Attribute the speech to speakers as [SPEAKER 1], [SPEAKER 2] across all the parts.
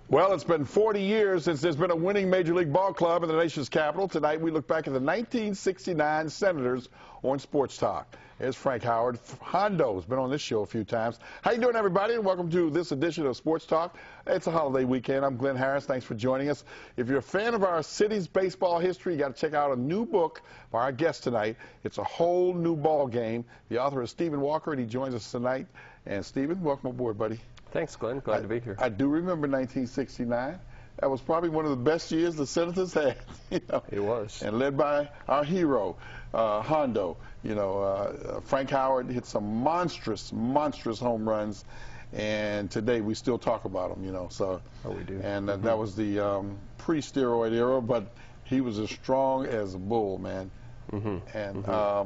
[SPEAKER 1] Well, it's been 40 years since there's been a winning Major League ball club in the nation's capital. Tonight, we look back at the 1969 Senators on Sports Talk. There's Frank Howard. Hondo's been on this show a few times. How you doing, everybody? And welcome to this edition of Sports Talk. It's a holiday weekend. I'm Glenn Harris. Thanks for joining us. If you're a fan of our city's baseball history, you got to check out a new book by our guest tonight. It's A Whole New Ballgame. The author is Stephen Walker, and he joins us tonight. And Stephen, welcome aboard, buddy.
[SPEAKER 2] Thanks, Glenn. Glad to be here.
[SPEAKER 1] I do remember 1969. That was probably one of the best years the Senators had. You know.
[SPEAKER 2] It was.
[SPEAKER 1] And led by our hero, Hondo. You know, Frank Howard hit some monstrous home runs, and today we still talk about him. You know, so.
[SPEAKER 2] Oh, we do.
[SPEAKER 1] And that was the pre-steroid era, but he was as strong as a bull, man. And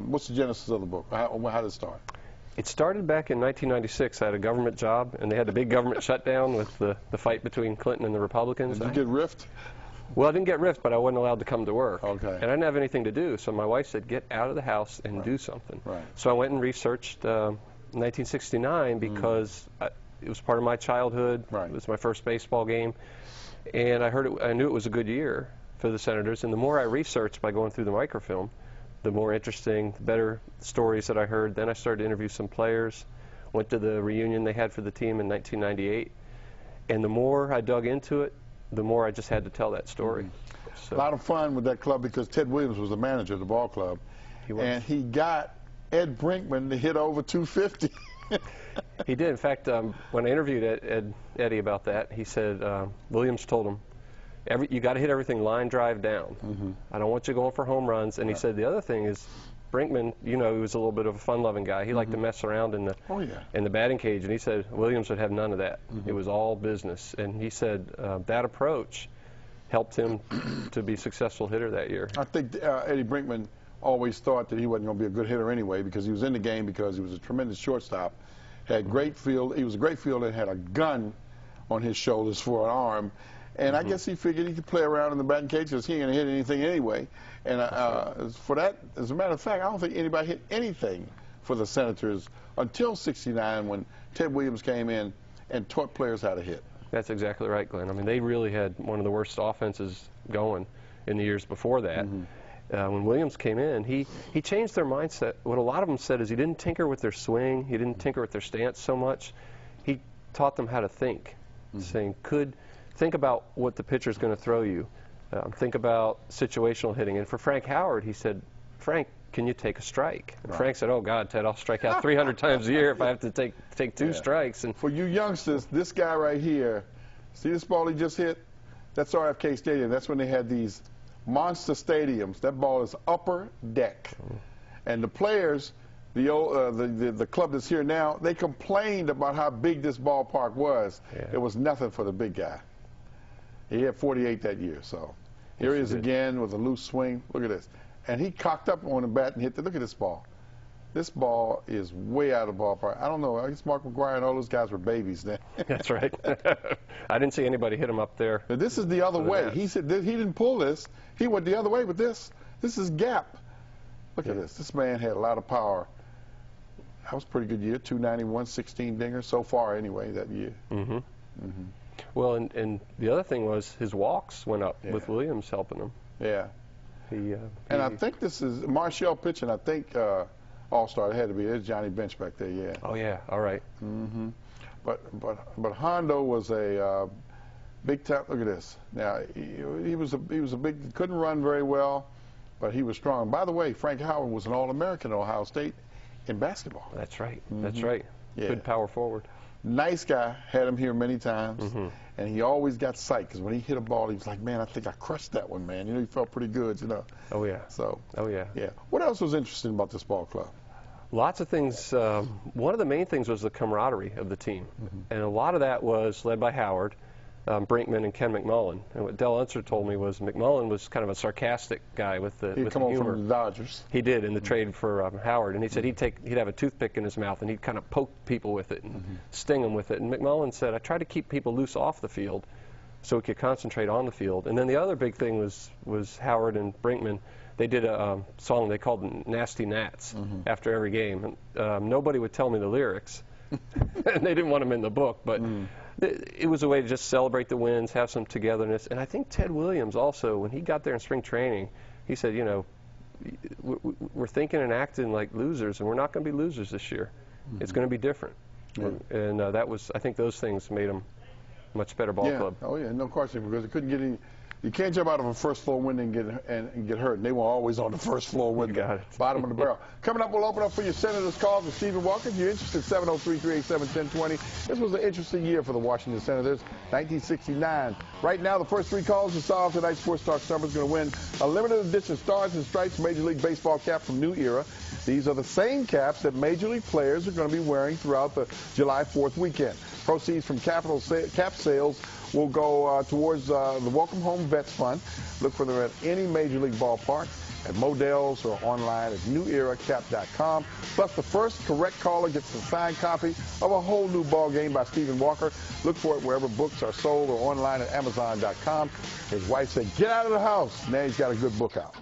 [SPEAKER 1] what's the genesis of the book? How did it start?
[SPEAKER 2] It started back in 1996. I had a government job, and they had the big government shutdown with the fight between Clinton and the Republicans.
[SPEAKER 1] Did you get riffed?
[SPEAKER 2] Well, I didn't get riffed, but I wasn't allowed to come to work.
[SPEAKER 1] Okay.
[SPEAKER 2] And I didn't have anything to do, so my wife said, get out of the house and do something.
[SPEAKER 1] Right.
[SPEAKER 2] So I went and researched 1969 because it was part of my childhood.
[SPEAKER 1] Right.
[SPEAKER 2] It was my first baseball game. And I knew it was a good year for the Senators. And the more I researched by going through the microfilm, the more interesting, the better stories that I heard. Then I started to interview some players, went to the reunion they had for the team in 1998. And the more I dug into it, the more I just had to tell that story. So,
[SPEAKER 1] a lot of fun with that club because Ted Williams was the manager of the ball club.
[SPEAKER 2] He was.
[SPEAKER 1] And he got Ed Brinkman to hit over 250.
[SPEAKER 2] He did. In fact, when I interviewed Eddie about that, he said Williams told him, you got to hit everything line drive down. I don't want you going for home runs. And he said the other thing is Brinkman, you know, he was a little bit of a fun-loving guy. He liked to mess around in the batting cage. And he said Williams would have none of that. It was all business. And he said that approach helped him to be a successful hitter that year.
[SPEAKER 1] I think Eddie Brinkman always thought that he wasn't going to be a good hitter anyway because he was in the game because he was a tremendous shortstop, had great field. He was a great fielder and had a gun on his shoulders for an arm. And I guess he figured he could play around in the batting cage because he ain't going to hit anything anyway. And for that, as a matter of fact, I don't think anybody hit anything for the Senators until '69 when Ted Williams came in and taught players how to hit.
[SPEAKER 2] That's exactly right, Glenn. I mean, they really had one of the worst offenses going in the years before that. When Williams came in, he changed their mindset. What a lot of them said is he didn't tinker with their swing. He didn't tinker with their stance so much. He taught them how to think, saying, think about what the pitcher's going to throw you. Think about situational hitting. And for Frank Howard, he said, Frank, can you take a strike? And Frank said, oh, God, Ted, I'll strike out 300 times a year if I have to take two strikes. And
[SPEAKER 1] for you youngsters, this guy right here, see this ball he just hit? That's RFK Stadium. That's when they had these monster stadiums. That ball is upper deck. And the players, the club that's here now, they complained about how big this ballpark was. It was nothing for the big guy. He had 48 that year, so here he is again with a loose swing. Look at this. And he cocked up on the bat and hit look at this ball. This ball is way out of the ballpark. I don't know. I guess Mark McGwire and all those guys were babies then.
[SPEAKER 2] That's right. I didn't see anybody hit him up there.
[SPEAKER 1] But this is the other way. He said he didn't pull this. He went the other way, but this is gap. Look at this. This man had a lot of power. That was a pretty good year, 291, 16 dingers so far anyway that year.
[SPEAKER 2] Well, and the other thing was his walks went up with Williams helping him.
[SPEAKER 1] Yeah. And I think this is Marshall pitching. I think All-Star. It had to be. There's Johnny Bench back there. Yeah.
[SPEAKER 2] Oh yeah. All right.
[SPEAKER 1] But Hondo was a big time. Look at this. Now he was a big. Couldn't run very well, but he was strong. By the way, Frank Howard was an All-American at Ohio State in basketball.
[SPEAKER 2] That's right. That's right.
[SPEAKER 1] Yeah.
[SPEAKER 2] Good power forward.
[SPEAKER 1] Nice guy, had him here many times, and he always got psyched because when he hit a ball, he was like, "Man, I think I crushed that one, man." You know, he felt pretty good, you know.
[SPEAKER 2] Oh yeah.
[SPEAKER 1] So.
[SPEAKER 2] Oh yeah.
[SPEAKER 1] Yeah. What else was interesting about this ball club?
[SPEAKER 2] Lots of things. One of the main things was the camaraderie of the team, and a lot of that was led by Howard. Brinkman and Ken McMullen. And what Del Unser told me was McMullen was kind of a sarcastic guy with the
[SPEAKER 1] He'd come
[SPEAKER 2] the
[SPEAKER 1] over
[SPEAKER 2] humor.
[SPEAKER 1] from the Dodgers.
[SPEAKER 2] He did in the trade for Howard, and he said he'd have a toothpick in his mouth and he'd kind of poke people with it and sting them with it. And McMullen said, I tried to keep people loose off the field so we could concentrate on the field. And then the other big thing was Howard and Brinkman. They did a song they called Nasty Nats after every game. And, nobody would tell me the lyrics, and they didn't want them in the book, but it was a way to just celebrate the wins, have some togetherness. And I think Ted Williams also, when he got there in spring training, he said, you know, we're thinking and acting like losers, and we're not going to be losers this year. It's going to be different. And that was, I think those things made them a much better ball club.
[SPEAKER 1] Oh, yeah, no question, because it couldn't get any. You can't jump out of a first floor window and get hurt. And they were always on the first floor window, bottom of the barrel. Coming up, we'll open up for your Senators calls with Stephen Walker. If you're interested, 703-387-1020. This was an interesting year for the Washington Senators, 1969. Right now, the first three calls to solve tonight's Sports Talk Summer is going to win a limited edition Stars and Stripes Major League Baseball cap from New Era. These are the same caps that Major League players are going to be wearing throughout the July 4th weekend. Proceeds from cap sales will go towards the Welcome Home Vets Fund. Look for them at any Major League ballpark, at Modell's, or online at neweracap.com. Plus, the first correct caller gets a signed copy of A Whole New Ballgame by Stephen Walker. Look for it wherever books are sold or online at Amazon.com. His wife said, get out of the house. Now he's got a good book out.